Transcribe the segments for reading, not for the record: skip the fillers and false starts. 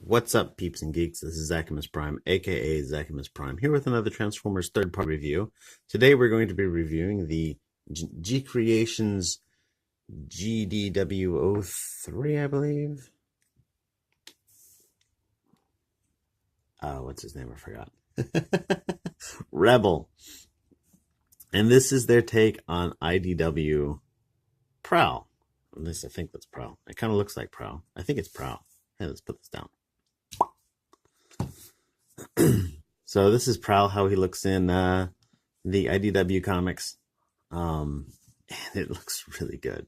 What's up, peeps and geeks? This is Optimus Prime, aka Optimus Prime, here with another Transformers third-party review. Today we're going to be reviewing the GCreations GDW 03, I believe. What's his name? I forgot. Rebel. And this is their take on IDW Prowl. At least I think that's Prowl. It kind of looks like Prowl. I think it's Prowl. Hey, let's put this down. So this is Prowl, how he looks in the IDW comics, and it looks really good.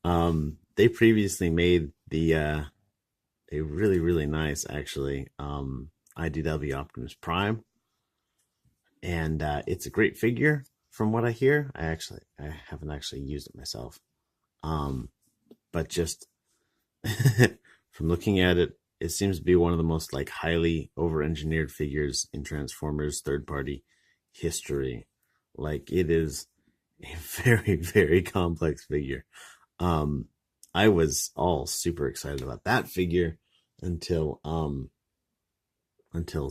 They previously made a really nice, actually, IDW Optimus Prime, and it's a great figure from what I hear. I haven't actually used it myself, but just from looking at it, it seems to be one of the most highly over-engineered figures in Transformers third-party history. It is a very complex figure. I was all super excited about that figure until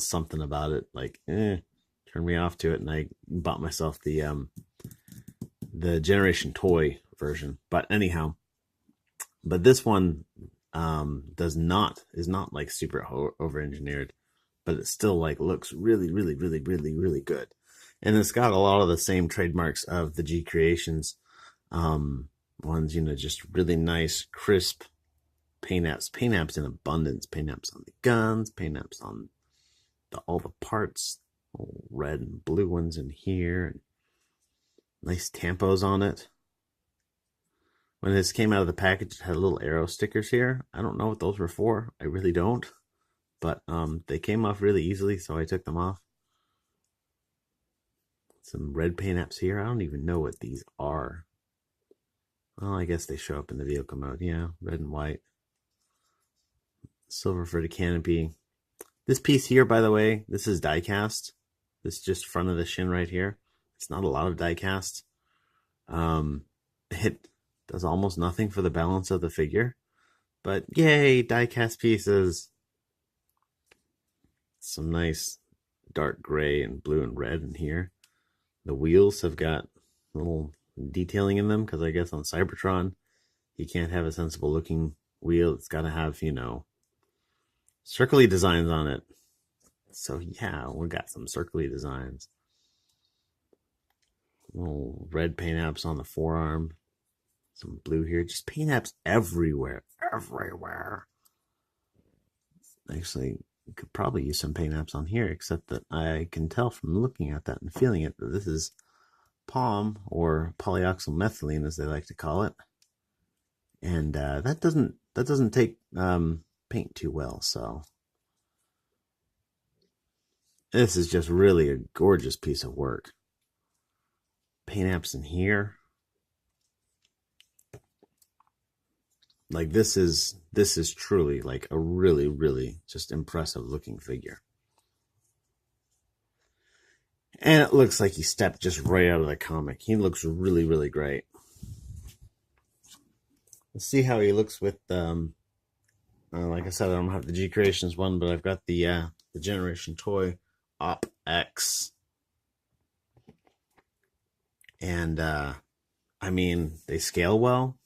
something about it turned me off to it, and I bought myself the Generation Toy version. But anyhow, this one is not super over engineered, but it still looks really good, and it's got a lot of the same trademarks of the GCreations ones, just really nice crisp paint apps in abundance, paint apps on the guns, paint apps on all the parts, red and blue ones in here, and nice tampos on it. When this came out of the package, it had little arrow stickers here. I don't know what those were for. I really don't. But they came off really easily, so I took them off. Some red paint apps here. I don't even know what these are. Well, I guess they show up in the vehicle mode. Yeah, red and white. Silver for the canopy. This piece here, by the way, this is die cast. This is just front of the shin right here. It's not a lot of die cast. It does almost nothing for the balance of the figure, but yay, die-cast pieces. Some nice dark gray and blue and red in here. The wheels have got little detailing in them, because I guess on Cybertron you can't have a sensible looking wheel. It's got to have, circly designs on it. So yeah, we got some circly designs. Little red paint apps on the forearm. Some blue here, just paint apps everywhere. Actually, you could probably use some paint apps on here, except that I can tell from looking at that and feeling it that this is POM, or polyoxyl methylene as they like to call it, and that doesn't take paint too well. So this is just really a gorgeous piece of work. Paint apps in here. This is truly a really just impressive looking figure. And it looks like he stepped just right out of the comic. He looks really great. Let's see how he looks with like I said, I don't have the GCreations one, but I've got the Generation Toy Op X. And I mean, they scale well.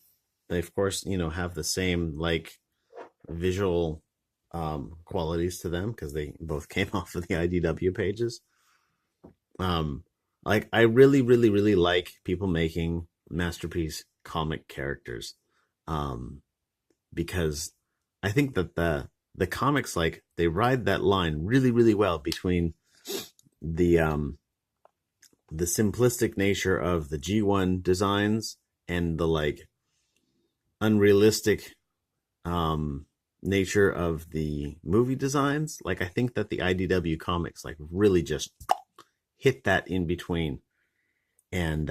They, of course, have the same visual qualities to them, because they both came off of the IDW pages. I really like people making masterpiece comic characters, because I think that the comics, they ride that line really well between the simplistic nature of the G1 designs and the unrealistic nature of the movie designs. I think that the IDW comics really just hit that in between, and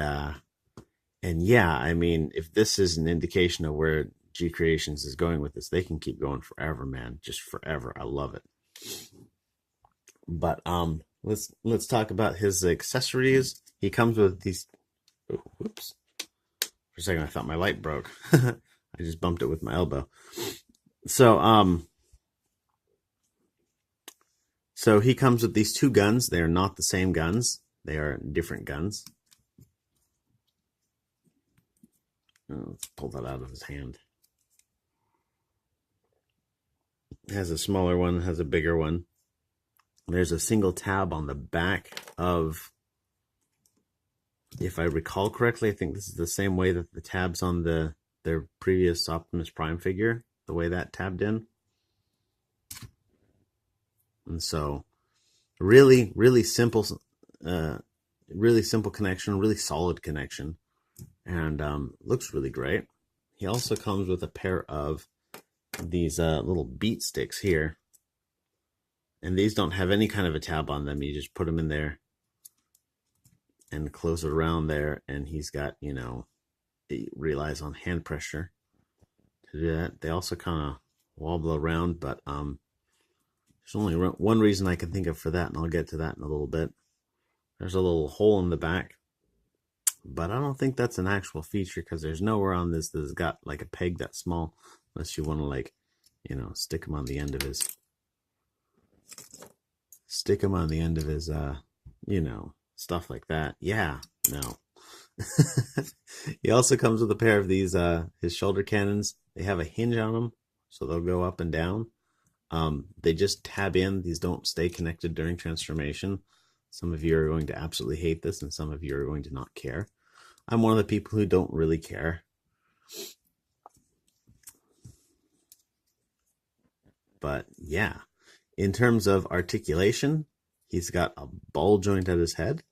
yeah, I mean, if this is an indication of where GCreations is going with this, they can keep going forever, man, just forever. I love it. But let's talk about his accessories. He comes with these. Oh, whoops! For a second, I thought my light broke. I just bumped it with my elbow. So So he comes with these two guns. They are not the same guns. They are different guns. Let's pull that out of his hand. It has a smaller one, has a bigger one. There's a single tab on the back of, if I recall correctly, I think this is the same way that the tabs on their previous Optimus Prime figure, the way that tabbed in. And so really simple connection, really solid connection, and looks really great. He also comes with a pair of these little beat sticks here, and these don't have any kind of a tab on them. You just put them in there and close it around there, and he's got, you know, it relies on hand pressure to do that. They also kind of wobble around, but there's only one reason I can think of for that, and I'll get to that in a little bit. There's a little hole in the back, but I don't think that's an actual feature because there's nowhere on this that's got like a peg that small, unless you want to, like, you know, stick him on the end of his, you know, stuff like that. Yeah, no. He also comes with a pair of these, his shoulder cannons. They have a hinge on them, so they'll go up and down. They just tab in. These don't stay connected during transformation. Some of you are going to absolutely hate this, and some of you are going to not care. I'm one of the people who don't really care. But yeah, in terms of articulation, he's got a ball joint at his head.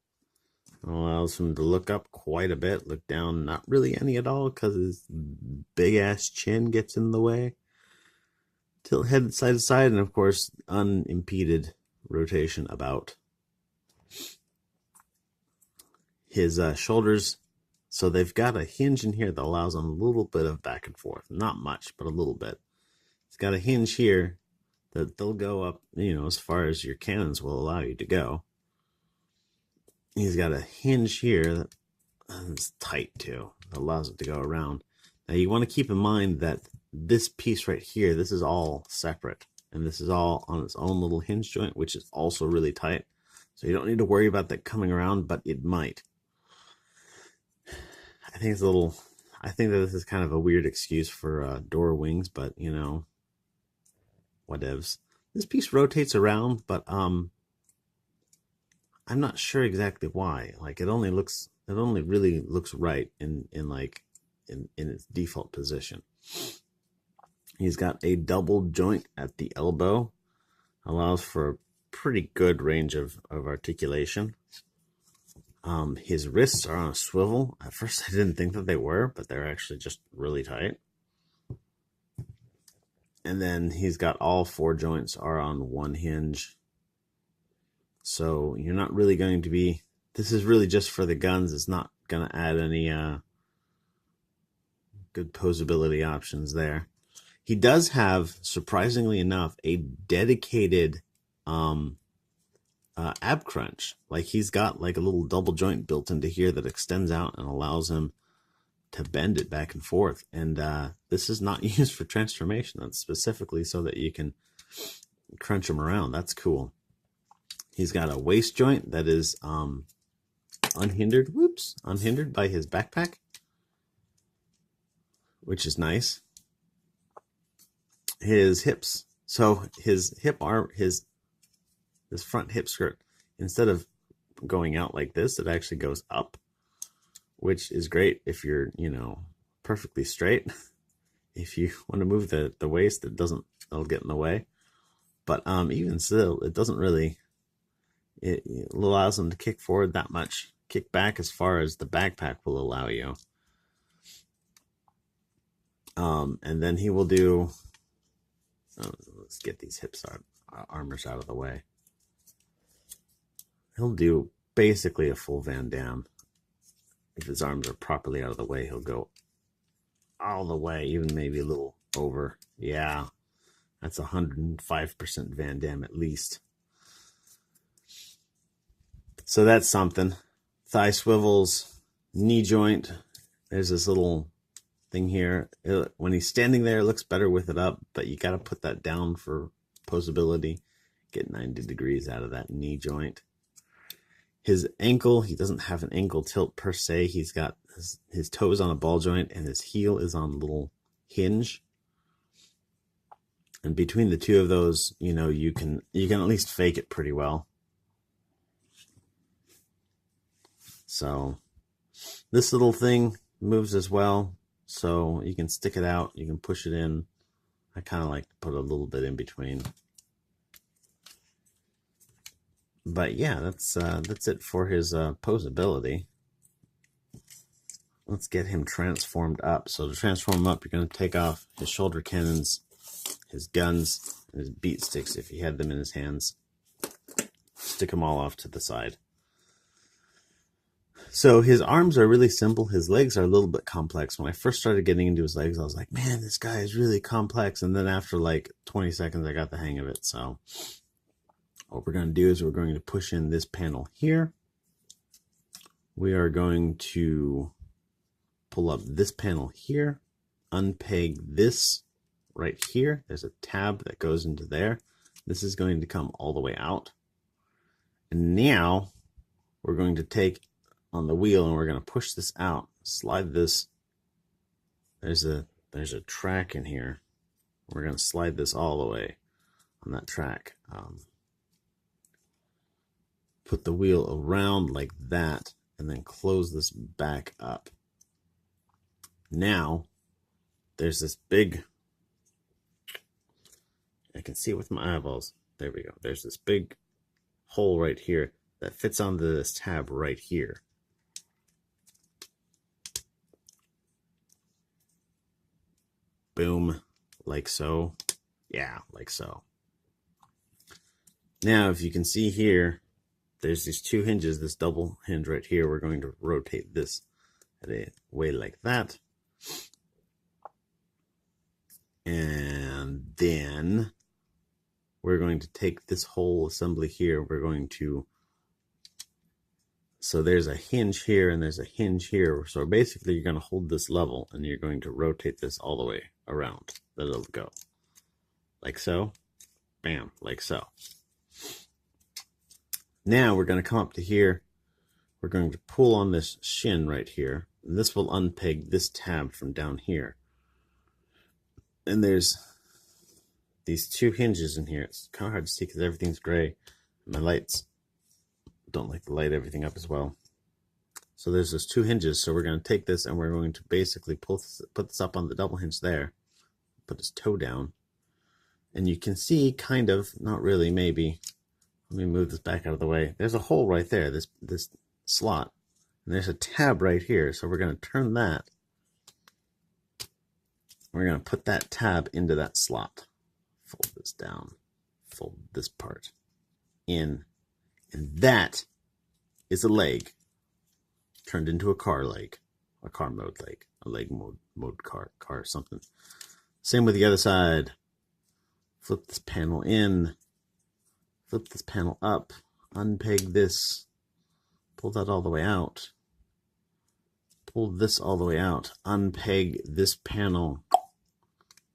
It allows him to look up quite a bit, look down not really any at all because his big ass chin gets in the way. Tilt head side to side, and of course unimpeded rotation about. His shoulders, so they've got a hinge in here that allows him a little bit of back and forth. Not much, but a little bit. It's got a hinge here that they'll go up, you know, as far as your cannons will allow you to go. He's got a hinge here that is tight too, that allows it to go around. Now you want to keep in mind that this piece right here, this is all separate, and this is all on its own little hinge joint, which is also really tight. So you don't need to worry about that coming around, but it might. I think it's a little, I think that this is kind of a weird excuse for door wings, but you know, whatevs. This piece rotates around, but I'm not sure exactly why. Like it only really looks right in its default position. He's got a double joint at the elbow, allows for a pretty good range of articulation. His wrists are on a swivel. At first I didn't think that they were, but they're actually just really tight. And then he's got all four joints are on one hinge. So you're not really going to be, this is really just for the guns. It's not going to add any good posability options there. He does have, surprisingly enough, a dedicated ab crunch. Like he's got like a little double joint built into here that extends out and allows him to bend it back and forth. And this is not used for transformation. That's specifically so that you can crunch him around. That's cool. He's got a waist joint that is unhindered. Unhindered by his backpack, which is nice. His hips. So his hip arm, his front hip skirt, instead of going out like this, it actually goes up, which is great if you're, you know, perfectly straight. If you want to move the waist, it'll get in the way. But even still, it doesn't really, it allows them to kick forward that much, kick back as far as the backpack will allow you. And then he will do, let's get these hips armors out of the way. He'll do basically a full Van Damme. If his arms are properly out of the way, he'll go all the way, even maybe a little over. Yeah, that's 105% Van Damme at least. So that's something. Thigh swivels, knee joint. There's this little thing here. When he's standing there, it looks better with it up, but you got to put that down for posability. Get 90 degrees out of that knee joint. His ankle, he doesn't have an ankle tilt per se. He's got his toes on a ball joint and his heel is on a little hinge. And between the two of those, you know, you can at least fake it pretty well. So this little thing moves as well. So you can stick it out, you can push it in. I kind of like to put a little bit in between. But yeah, that's it for his posability. Let's get him transformed up. So to transform him up, you're going to take off his shoulder cannons, his guns, and his beat sticks if he had them in his hands. Stick them all off to the side. So his arms are really simple. His legs are a little bit complex. When I first started getting into his legs, I was like, man, this guy is really complex. And then after like 20 seconds, I got the hang of it. So what we're going to do is we're going to push in this panel here. We are going to pull up this panel here, unpeg this right here. There's a tab that goes into there. This is going to come all the way out. And now we're going to take on the wheel and we're going to push this out, slide this. There's a track in here. We're going to slide this all the way on that track. Put the wheel around like that and then close this back up. Now there's this big, I can see it with my eyeballs. There we go. There's this big hole right here that fits onto this tab right here. Boom, like so. Yeah, like so. Now, if you can see here, there's these two hinges, this double hinge right here. We're going to rotate this at a way like that. And then we're going to take this whole assembly here. We're going to, so there's a hinge here and there's a hinge here. So basically you're going to hold this level and you're going to rotate this all the way around that it'll go. Like so. Bam, like so. Now we're going to come up to here. We're going to pull on this shin right here. And this will unpeg this tab from down here. And there's these two hinges in here. It's kind of hard to see because everything's gray. My lights don't like to light everything up as well. So there's those two hinges. So we're going to take this and we're going to basically put this up on the double hinge there. Put his toe down. And you can see kind of, not really, maybe. Let me move this back out of the way. There's a hole right there, this slot. And there's a tab right here. So we're going to turn that. We're going to put that tab into that slot. Fold this down. Fold this part in. And that is a leg turned into a car leg. A car mode leg. A leg mode car something. Same with the other side. Flip this panel in. Flip this panel up. Unpeg this. Pull that all the way out. Pull this all the way out. Unpeg this panel.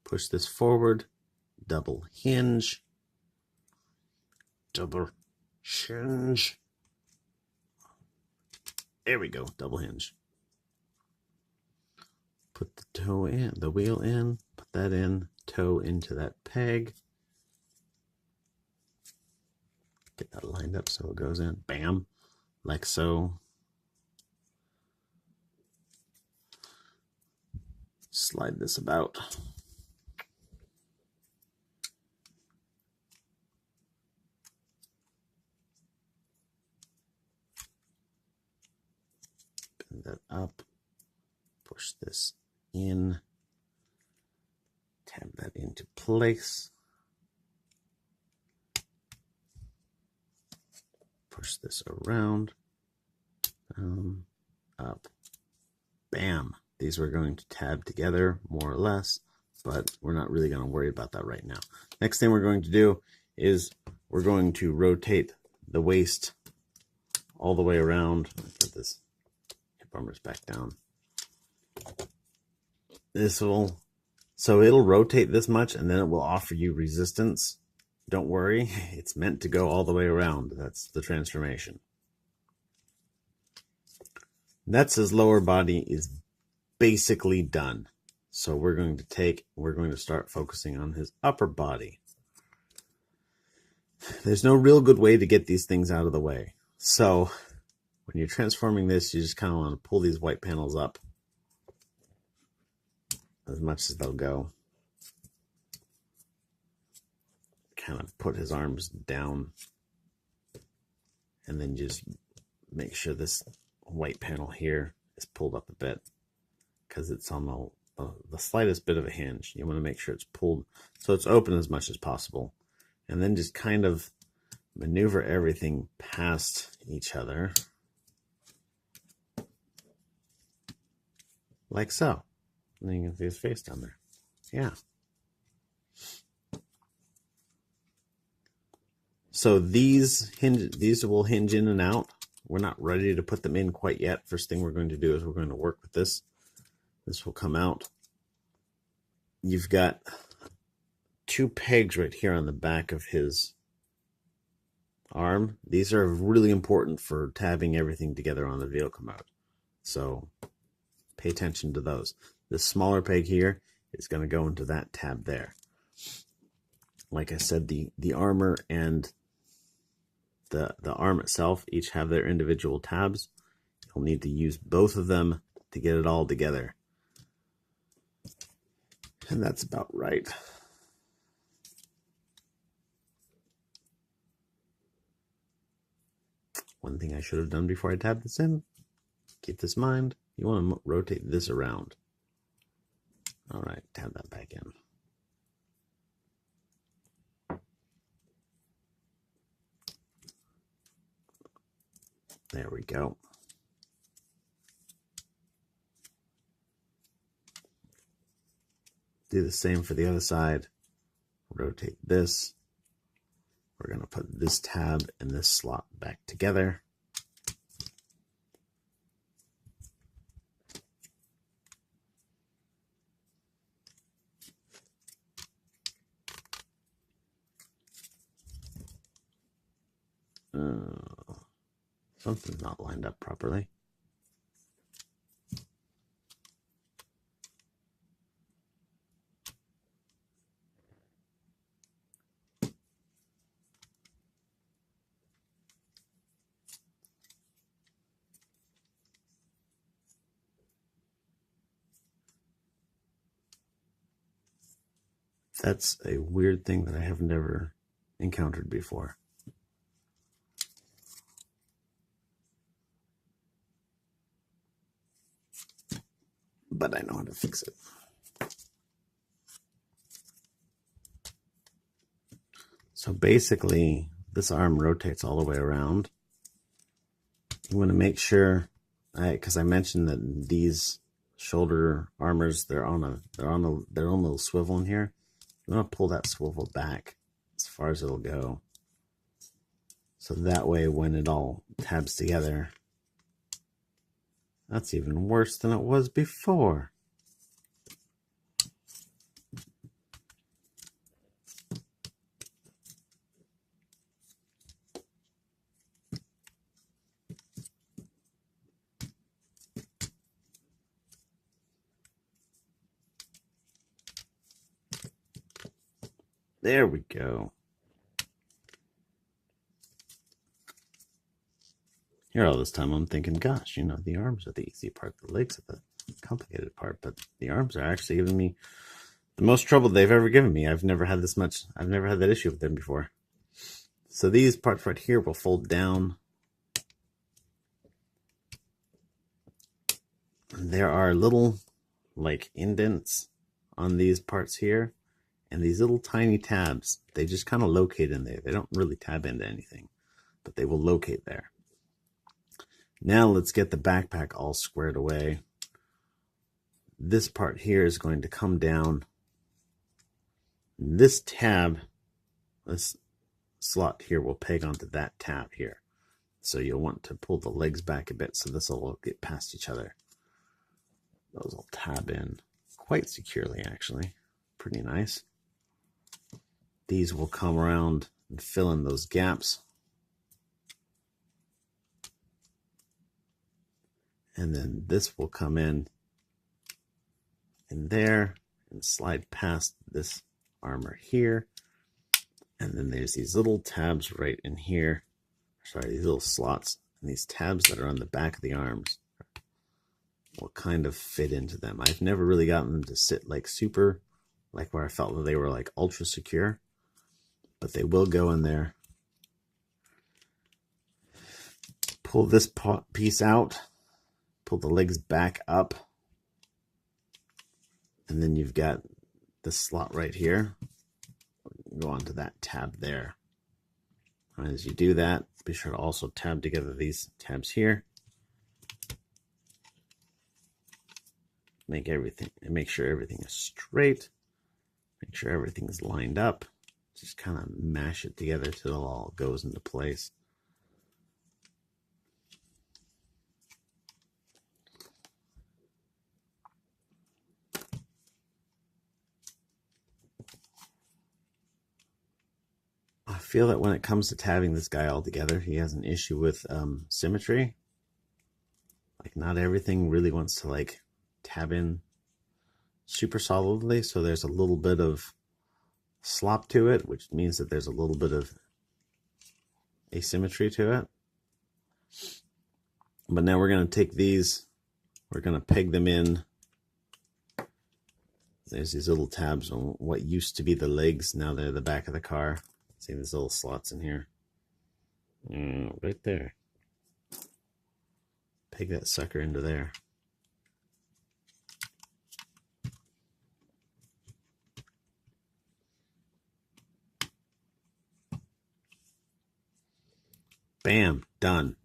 Push this forward. Double hinge. Double hinge. There we go. Double hinge. Put the toe in, the wheel in. Put that in. Toe into that peg. Get that lined up so it goes in. Bam. Like so. Slide this about. Pin that up. Push this in. Tab that into place. Push this around, up, bam. These are going to tab together more or less, but we're not really going to worry about that right now. Next thing we're going to do is we're going to rotate the waist all the way around. Put this hip armors back down. So it'll rotate this much and then it will offer you resistance don't worry, it's meant to go all the way around. That's the transformation. That's his lower body is basically done. So we're going to start focusing on his upper body. There's no real good way to get these things out of the way. So when you're transforming this, you just kind of want to pull these white panels up as much as they'll go. Kind of put his arms down and then just make sure this white panel here is pulled up a bit because it's on the slightest bit of a hinge. You want to make sure it's pulled so it's open as much as possible, and then just kind of maneuver everything past each other like so. And then you can see his face down there. Yeah. So these will hinge in and out. We're not ready to put them in quite yet. First thing we're going to do is we're going to work with this. This will come out. You've got 2 pegs right here on the back of his arm. These are really important for tabbing everything together on the vehicle mode. So pay attention to those. This smaller peg here is going to go into that tab there. Like I said, the armor and the arm itself each have their individual tabs. You'll need to use both of them to get it all together. And that's about right. One thing I should have done before I tabbed this in, keep this in mind, you want to rotate this around. All right, tab that back in. There we go. Do the same for the other side. Rotate this. We're going to put this tab and this slot back together. Something's not lined up properly. That's a weird thing that I have never encountered before. But I know how to fix it. So basically, this arm rotates all the way around. You want to make sure, because I mentioned that these shoulder armors, they're on their own little swivel in here. You want to pull that swivel back as far as it'll go. So that way, when it all tabs together, that's even worse than it was before. There we go. Here all this time I'm thinking, gosh, you know, the arms are the easy part, the legs are the complicated part, but the arms are actually giving me the most trouble they've ever given me. I've never had that issue with them before. So these parts right here will fold down. There are little like indents on these parts here, and these little tiny tabs, they just kind of locate in there. They don't really tab into anything, but they will locate there. Now let's get the backpack all squared away. This part here is going to come down. This tab, this slot here will peg onto that tab here. So you'll want to pull the legs back a bit so this will get past each other. Those will tab in quite securely, actually. Pretty nice. these will come around and fill in those gaps. And then this will come in there and slide past this armor here. And then there's these little tabs right in here. Sorry, these little slots. And these tabs that are on the back of the arms will kind of fit into them. I've never really gotten them to sit like super, like where I felt that they were like ultra secure. But they will go in there. Pull this piece out. Pull the legs back up. And then you've got the slot right here. Go onto that tab there. And as you do that, be sure to also tab together these tabs here. Make sure everything is straight. Make sure everything is lined up. Just kind of mash it together till it all goes into place. I feel that when it comes to tabbing this guy all together, he has an issue with symmetry. Like not everything really wants to like tab in super solidly, so there's a little bit of slop to it, which means that there's a little bit of asymmetry to it. But now we're going to take these, we're going to peg them in. There's these little tabs on what used to be the legs, now they're the back of the car. See these little slots in here? Right there. Peg that sucker into there. Bam, done.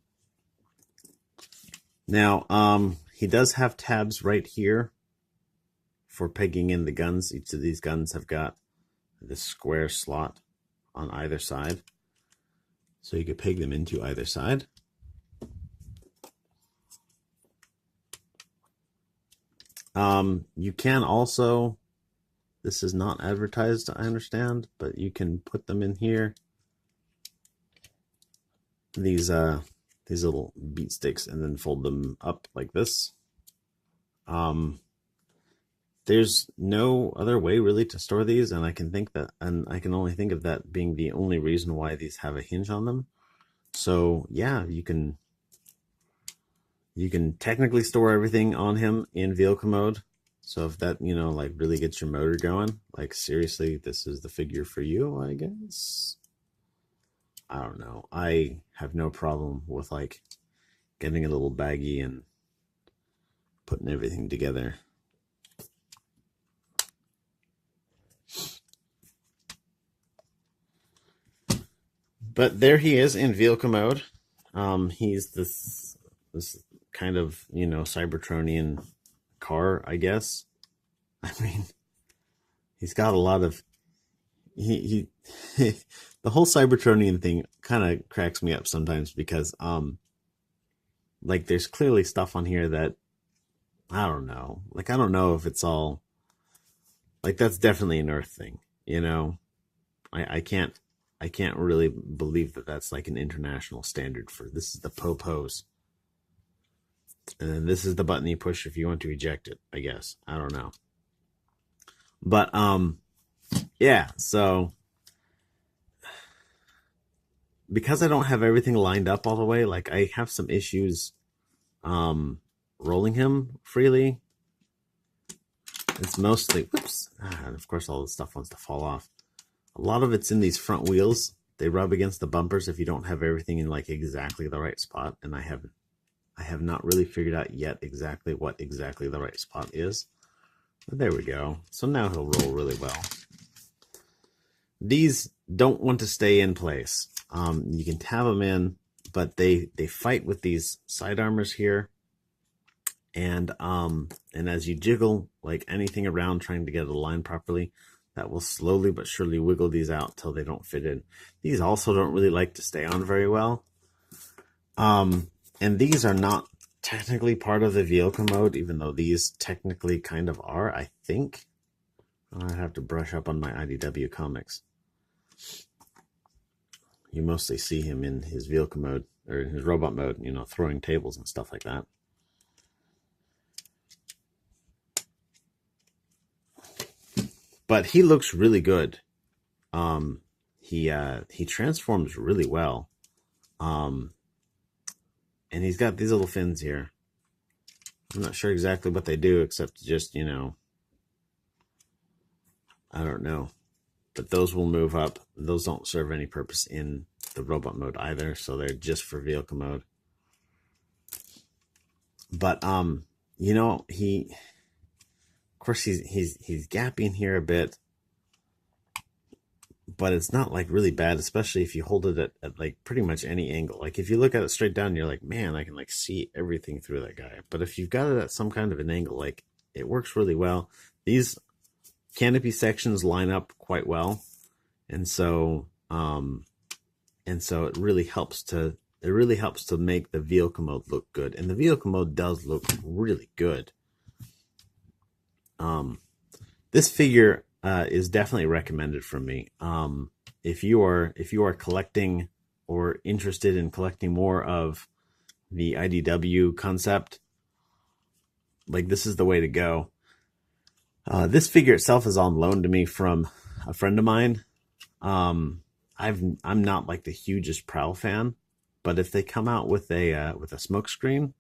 Now, he does have tabs right here for pegging in the guns. Each of these guns have got this square slot on either side. So you could peg them into either side. You can also, this is not advertised, I understand, but you can put them in here. These little beat sticks and then fold them up like this. There's no other way really to store these, and I can only think of that being the only reason why these have a hinge on them. So yeah, you can technically store everything on him in vehicle mode. So if that, like really gets your motor going, like seriously, this is the figure for you, I guess. I don't know. I have no problem with like getting a little baggy and putting everything together. But there he is in vehicle mode. He's this kind of, Cybertronian car, I guess. I mean, he's got a lot of the whole Cybertronian thing kind of cracks me up sometimes because like there's clearly stuff on here that I don't know. Like I don't know if it's all like that's definitely an Earth thing, I can't really believe that that's like an international standard for this is the pose. And then this is the button you push if you want to eject it, I guess. I don't know. But yeah, so because I don't have everything lined up all the way, like I have some issues rolling him freely. It's mostly, and of course all the stuff wants to fall off. A lot of it's in these front wheels. They rub against the bumpers if you don't have everything in like exactly the right spot. And I have not really figured out yet exactly what exactly the right spot is. But there we go. So now he'll roll really well. These don't want to stay in place. You can tab them in, but they fight with these side armors here. And as you jiggle like anything around trying to get it aligned properly, that will slowly but surely wiggle these out till they don't fit in. These also don't really like to stay on very well. And these are not technically part of the vehicle mode, even though these technically kind of are, I think. I have to brush up on my IDW comics. You mostly see him in his vehicle mode, or in his robot mode, you know, throwing tables and stuff like that. But he looks really good. He transforms really well. And he's got these little fins here. I'm not sure exactly what they do, except just, you know, I don't know. But those will move up. Those don't serve any purpose in the robot mode either, so they're just for vehicle mode. But you know, of course he's gapping here a bit, but it's not like really bad, especially if you hold it at like pretty much any angle. Like if you look at it straight down, you're like, man, I can like see everything through that guy. But if you've got it at some kind of an angle, like it works really well. These canopy sections line up quite well, and so it really helps to make the vehicle mode look good, and the vehicle mode does look really good. This figure is definitely recommended from me. If you are collecting or interested in collecting more of the IDW concept, like this is the way to go. This figure itself is on loan to me from a friend of mine. I'm not like the hugest Prowl fan, but if they come out with a smokescreen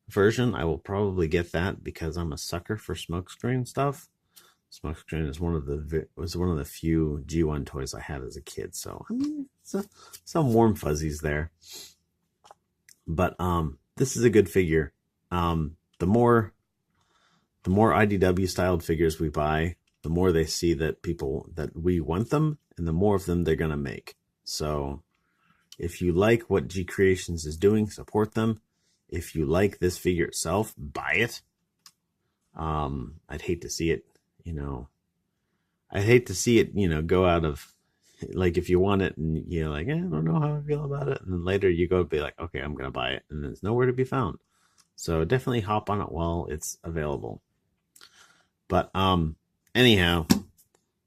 version, I will probably get that because I'm a sucker for smokescreen stuff. Smokescreen is one of the few G1 toys I had as a kid, so I mean, some warm fuzzies there. But this is a good figure. The more IDW styled figures we buy, the more they see that we want them, and the more of them they're gonna make. So if you like what GCreations is doing, support them. If you like this figure itself, buy it. I'd hate to see it, you know, go out of, like, if you want it and you're like, I don't know how I feel about it, and then later you go be like, okay, I'm gonna buy it, and it's nowhere to be found. So definitely hop on it while it's available. But anyhow,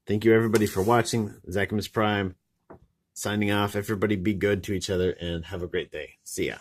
thank you everybody for watching. Optimus Prime signing off. Everybody be good to each other and have a great day. See ya.